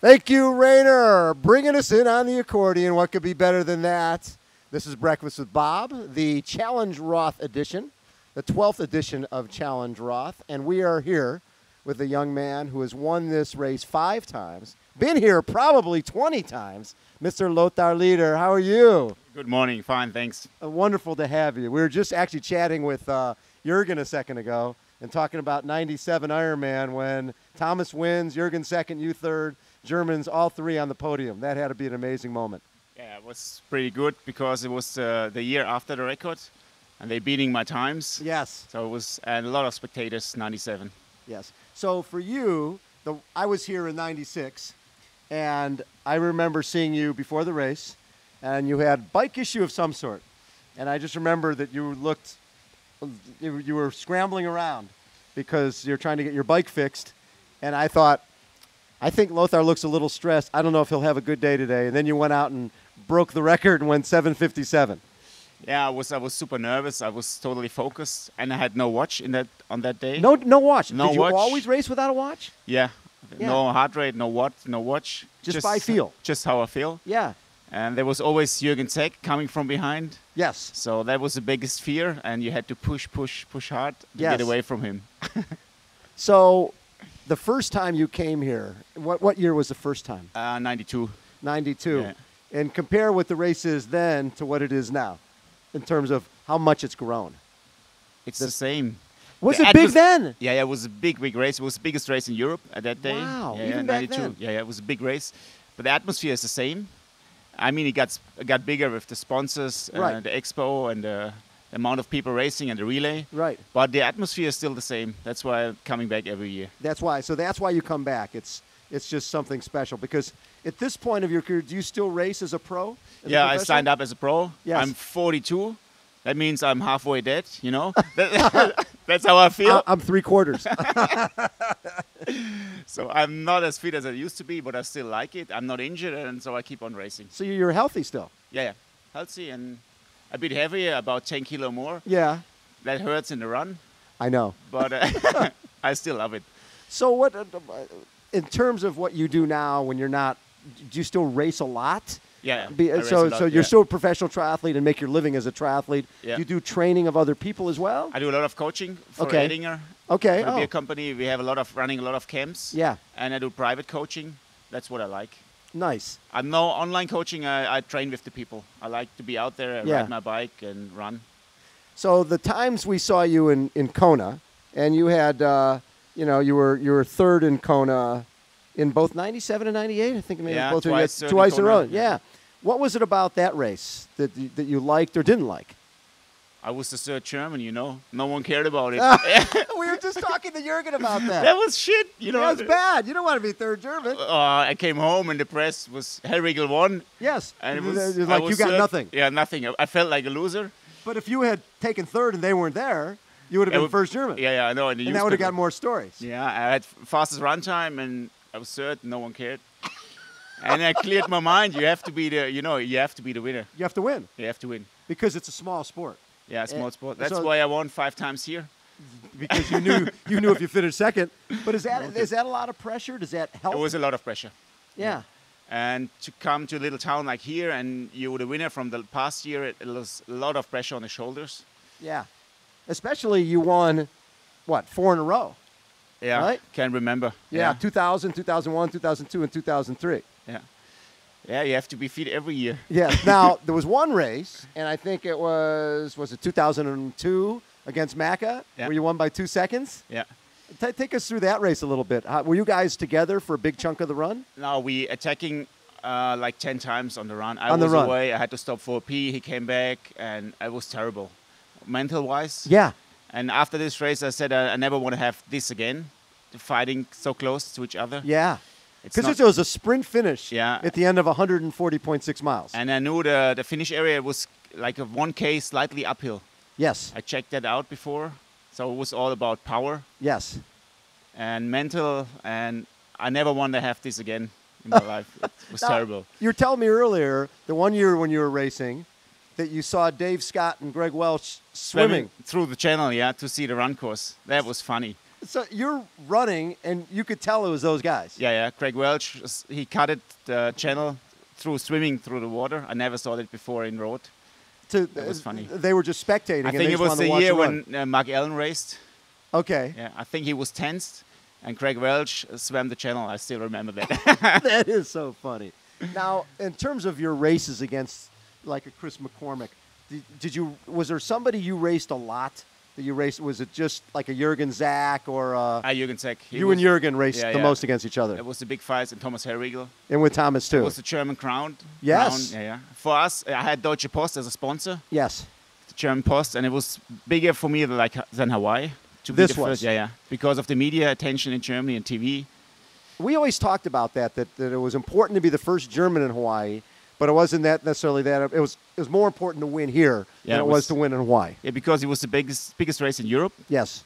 Thank you, Rainer, bringing us in on the accordion. What could be better than that? This is Breakfast with Bob, the Challenge Roth edition, the 12th edition of Challenge Roth. And we are here with a young man who has won this race 5 times, been here probably 20 times, Mr. Lothar Leder. How are you? Good morning. Fine, thanks. Wonderful to have you. We were just actually chatting with Jürgen a second ago and talking about 97 Ironman when Thomas wins, Jürgen second, you third, Germans all 3 on the podium. That had to be an amazing moment. Yeah, it was pretty good because it was the year after the record and they beating my times. Yes. So it was and a lot of spectators, 97. Yes. So for you, I was here in 96 and I remember seeing you before the race and you had bike issue of some sort. And I just remember that you were scrambling around because you're trying to get your bike fixed. And I thought, I think Lothar looks a little stressed. I don't know if he'll have a good day today. And then you went out and broke the record and went 7:57. Yeah, I was super nervous. I was totally focused, and I had no watch on that day. No watch. No Did you watch. always race without a watch? Yeah. Yeah. No heart rate, no watch. Just by feel. Just how I feel. Yeah. And there was always Jürgen Zeck coming from behind. Yes. So that was the biggest fear, and you had to push hard to Yes. get away from him. So the first time you came here, what year was the first time? 92. 92. Yeah. And compare what the race is then to what it is now in terms of how much it's grown. It's the same. Was The it big then? Yeah, it was a big race. It was the biggest race in Europe at that day. Wow, yeah, even back 92. then. Yeah, it was a big race. But the atmosphere is the same. I mean, it got bigger with the sponsors, Right. the expo, and the amount of people racing and the relay. Right. But the atmosphere is still the same. That's why I'm coming back every year. That's why. So that's why you come back. It's just something special because at this point of your career, do you still race as a pro? As a Yeah, I professional? signed up as a pro. Yes. I'm 42. That means I'm halfway dead, you know? That's how I feel. I'm 3/4. So I'm not as fit as I used to be, but I still like it. I'm not injured, and so I keep on racing. So you're healthy still? Yeah. Healthy and a bit heavier, about 10 kilo more. Yeah. That hurts in the run, I know. but I still love it. So what, in terms of what you do now when you're not, do you still race a lot? Yeah. Be- I race so a lot, so you're yeah. still a professional triathlete and make your living as a triathlete. Yeah. Do you do training of other people as well? I do a lot of coaching for Okay. Edinger. Okay. For the Oh. beer company, we have running a lot of camps. Yeah. And I do private coaching. That's what I like. Nice. I'm no online coaching. I train with the people. I like to be out there and Yeah. ride my bike and run. So the times we saw you in Kona, and you had, you were third in Kona in both 97 and 98. I think maybe Yeah, both twice, third in twice in a row. Kona, Yeah. yeah. What was it about that race that you liked or didn't like? I was the third German, you know. No one cared about it. We were just talking to Jürgen about that. That was shit, you know. That's bad. You don't want to be third German. I came home and the press was Herrigel won. Yes. And it It was was I like was you got third. nothing. Yeah, nothing. I felt like a loser. But if you had taken third and they weren't there, you would have It been would- first German. Yeah, I know. And, And that would have got more stories. Yeah, I had fastest run time and I was third. No one cared. And I cleared my mind. You have to be the winner. You have to win You have to win. because it's a small sport. Yeah, small sport. That's so- why I won 5 times here. Because you knew if you finished second. But is that a lot of pressure? Does that help? It was a lot of pressure. Yeah. And to come to a little town like here and you were the winner from the past year, it was a lot of pressure on the shoulders. Yeah. Especially you won, 4 in a row? Yeah, Right? can't remember. Yeah. 2000, 2001, 2002, and 2003. Yeah. Yeah, you have to be fit every year. Yeah. Now, there was one race, and I think it was it 2002 against Macca, Yeah. where you won by 2 seconds? Yeah. Take us through that race a little bit. Were you guys together for a big chunk of the run? Now we attacking like 10 times on the run. I On the was run. away. I had to stop for a pee. He came back, and it was terrible, mental-wise. Yeah. And after this race, I said I never want to have this again, the fighting so close to each other. Yeah. It's Because not- it was a sprint finish Yeah. at the end of 140.6 miles. And I knew the finish area was like a 1K slightly uphill. Yes. I checked that out before. So it was all about power Yes. and mental. And I never want to have this again in my life. It was Now, terrible. You were telling me earlier, the one year when you were racing, that you saw Dave Scott and Greg Welch swimming. Through the channel, yeah, to see the run course. That was funny. So you're running, and you could tell it was those guys. Yeah. Craig Welch, he cut it the channel through swimming through the water. I never saw that before in Roth. That was funny. They were just spectating. I think it was the year when Mark Allen raced. Okay. Yeah, I think he was tensed, and Craig Welch swam the channel. I still remember that. That is so funny. Now, in terms of your races against, like a Chris McCormick, was there somebody you raced a lot that you raced? Was it just like a Jürgen Zach or Jürgen Zach? You and Jürgen raced the most against each other. It was the big fights, and Thomas Herriegel. And with Thomas too. It was the German crown. Yes. Yeah. For us, I had Deutsche Post as a sponsor. Yes. The German Post, and it was bigger for me than Hawaii. This was. Yeah. Because of the media attention in Germany and TV. We always talked about that it was important to be the first German in Hawaii, but it wasn't that necessarily that. It was more important to win here than it was to win in Hawaii. Yeah, because it was the biggest race in Europe. Yes.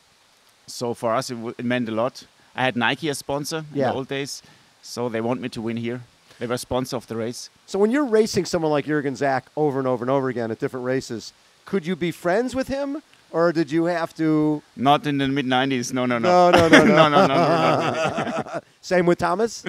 So for us, it meant a lot. I had Nike as sponsor in the old days, so they want me to win here. They were sponsor of the race. So when you're racing someone like Jürgen Zach over and over and over again at different races, could you be friends with him? Or did you have to? Not in the mid-90s. No. No. No. Same with Thomas?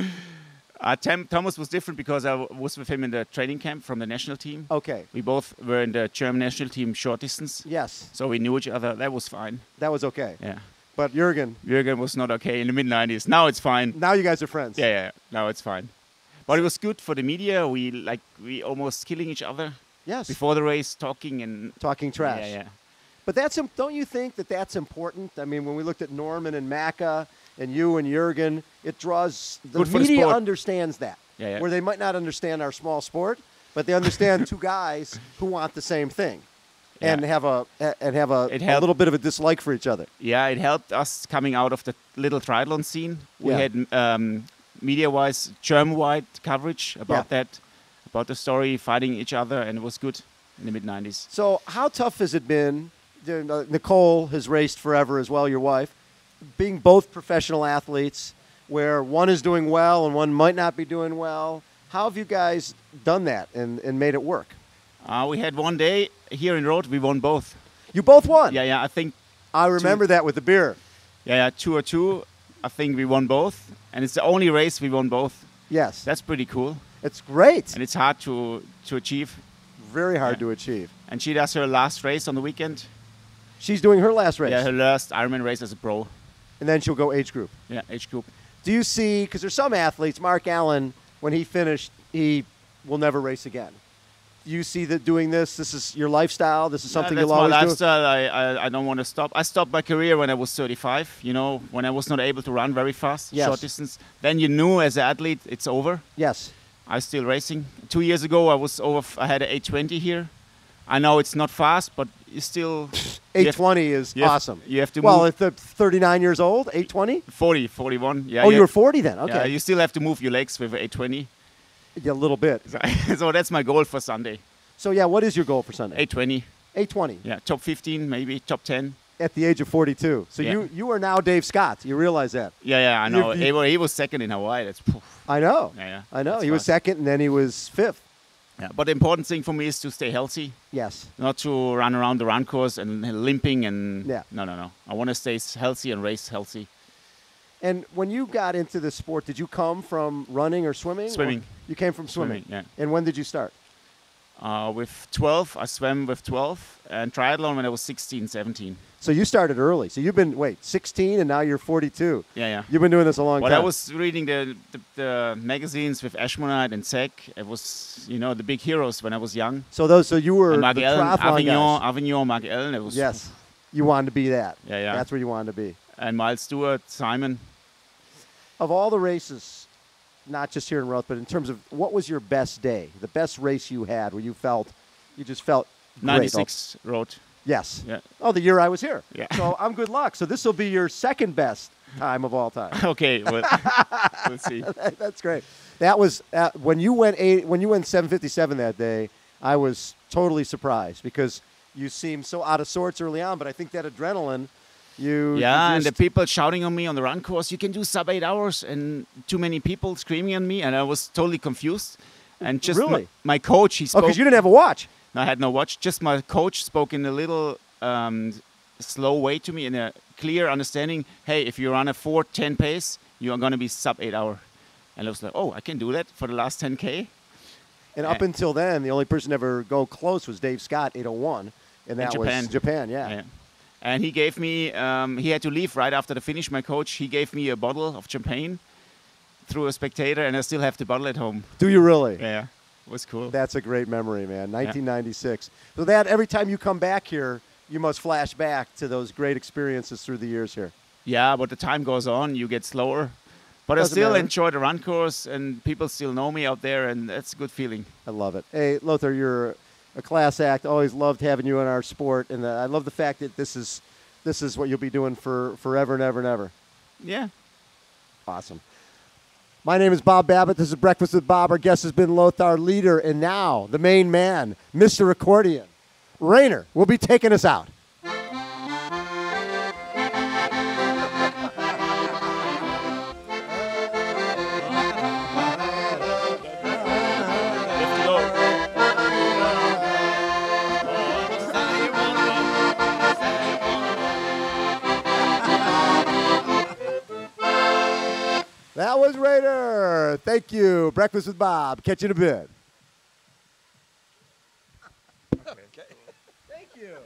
Thomas was different because I was with him in the training camp from the national team. Okay. We both were in the German national team short distance. Yes. So we knew each other. That was fine. That was okay. Yeah. But Jürgen was not okay in the mid-90s. Now it's fine. Now you guys are friends. Yeah. Now it's fine. But it was good for the media. We almost killing each other. Yes. Before the race, talking trash. Yeah. But don't you think that's important? I mean, when we looked at Norman and Macca and you and Jürgen, it draws the media understands that. Yeah. Where they might not understand our small sport, but they understand two guys who want the same thing, and have a little bit of a dislike for each other. Yeah, it helped us coming out of the little triathlon scene. We had media-wise, German-wide coverage about that, about the story, fighting each other, and it was good in the mid-90s. So how tough has it been? Nicole has raced forever as well, your wife, being both professional athletes where one is doing well and one might not be doing well. How have you guys done that and made it work? We had one day here in Roth, we won both. You both won? Yeah, I think. I remember that with the beer. Yeah, 2-2. I think we won both. And it's the only race we won both. Yes. That's pretty cool. It's great. And it's hard to achieve. Very hard to achieve. And she does her last race on the weekend. She's doing her last race? Yeah, her last Ironman race as a pro. And then she'll go age group? Yeah, age group. Do you see, because there's some athletes, Mark Allen, when he finished, he will never race again. Do you see that doing this is your lifestyle? This is something you'll always do? That's my lifestyle. I don't want to stop. I stopped my career when I was 35, when I was not able to run very fast, short distance. Then you knew as an athlete, it's over. Yes. I'm still racing. 2 years ago, I had an 820 here. I know it's not fast, but you still... 820 is awesome. You have to move. Well, if they're 39 years old, 820? 40, 41. Yeah. Oh, you were 40 then? Okay. Yeah, you still have to move your legs with 820. Yeah, a little bit. So that's my goal for Sunday. So, yeah, what is your goal for Sunday? 820. 820? Yeah, top 15, maybe top 10. At the age of 42. So you are now Dave Scott. You realize that? Yeah, I know. He was second in Hawaii. That's. I know. Yeah. I know. He was second, and then he was fifth. Yeah, but the important thing for me is to stay healthy. Yes. Not to run around the run course and limping and... Yeah. No. I want to stay healthy and race healthy. And when you got into this sport, did you come from running or swimming? Swimming. You came from swimming? Yeah. And when did you start? With 12. I swam with 12. And triathlon when I was 16, 17. So you started early. So you've been, 16 and now you're 42. Yeah. You've been doing this a long time. I was reading the magazines with Ashmonite and Zach. It was, the big heroes when I was young. So you were Mark the Allen, triathlon Avignon, Mark Allen. It was. Yes. You wanted to be that. Yeah. That's where you wanted to be. And Miles Stewart, Simon. Of all the races, not just here in Roth, but in terms of what was your best day, the best race you had where you just felt 96 Roth. Yes. Yeah. Oh, the year I was here. Yeah. So I'm good luck. So this will be your second best time of all time. Okay. Well, we'll see. That's great. That was when you went 757 that day. I was totally surprised because you seemed so out of sorts early on. But I think that adrenaline, and the people shouting on me on the run course, you can do sub 8 hours, and too many people screaming at me, and I was totally confused. And just really? my coach, he spoke. Oh, because you didn't have a watch. No, I had no watch. Just my coach spoke in a little slow way to me, in a clear understanding, hey, if you run a 4:10 pace, you are going to be sub 8 hour. And I was like, oh, I can do that for the last 10K. And up until then, the only person to ever go close was Dave Scott, 8:01. And that was Japan, yeah. And he gave me, he had to leave right after the finish, my coach. He gave me a bottle of champagne through a spectator, and I still have the bottle at home. Do you really? Yeah, it was cool. That's a great memory, man. 1996. So that every time you come back here, you must flash back to those great experiences through the years here. Yeah, but the time goes on, you get slower. But I still enjoy the run course, and people still know me out there, and that's a good feeling. I love it. Hey, Lothar, you're a class act. Always loved having you in our sport, and I love the fact that this is what you'll be doing for forever and ever and ever. Yeah. Awesome. My name is Bob Babbitt. This is Breakfast with Bob. Our guest has been Lothar Leder, and now the main man, Mr. Accordion, Rainer, will be taking us out. That was Rainer. Thank you. Breakfast with Bob. Catch you in a bit.